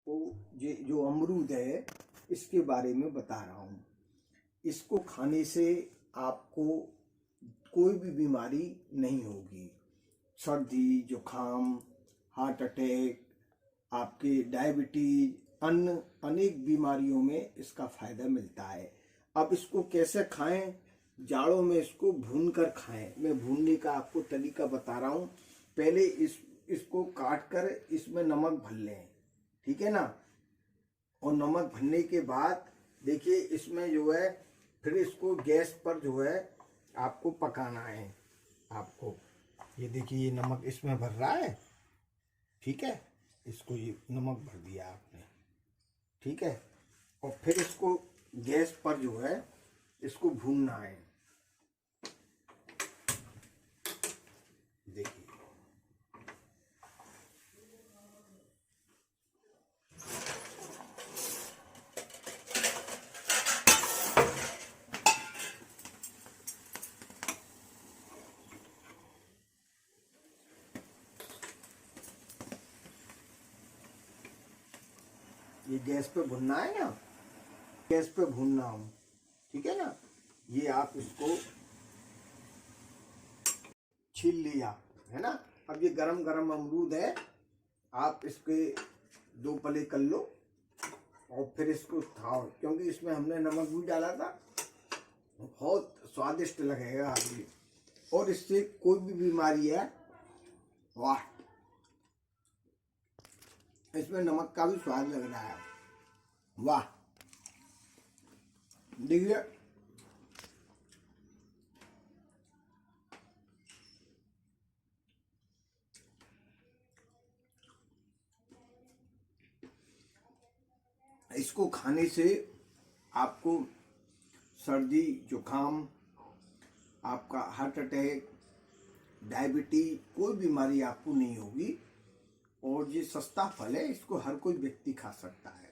तो ये जो अमरूद है इसके बारे में बता रहा हूँ। इसको खाने से आपको कोई भी बीमारी नहीं होगी। सर्दी, जुकाम, हार्ट अटैक, आपके डायबिटीज, अन्य अनेक बीमारियों में इसका फायदा मिलता है। अब इसको कैसे खाएं? जाड़ों में इसको भून कर खाएं। मैं भूनने का आपको तरीका बता रहा हूँ। पहले इसको काट कर इसमें नमक भर लें, ठीक है ना। और नमक भरने के बाद देखिए इसमें जो है फिर इसको गैस पर जो है आपको पकाना है। आपको ये देखिए ये नमक इसमें भर रहा है, ठीक है। इसको ये नमक भर दिया आपने, ठीक है। और फिर इसको गैस पर जो है इसको भूनना है। देखिए ये गैस पे भुनना है ना, गैस पे भूनना हो, ठीक है ना। ये आप इसको छील लिया है ना। अब ये गरम गरम अमरूद है, आप इसके 2 पले कर लो और फिर इसको खाओ, क्योंकि इसमें हमने नमक भी डाला था। बहुत स्वादिष्ट लगेगा अभी, और इससे कोई भी बीमारी है, वाह, इसमें नमक का भी स्वाद लग रहा है, वाह। देखिए इसको खाने से आपको सर्दी, जुकाम, आपका हार्ट अटैक, डायबिटीज, कोई बीमारी आपको नहीं होगी। और ये सस्ता फल है, इसको हर कोई व्यक्ति खा सकता है।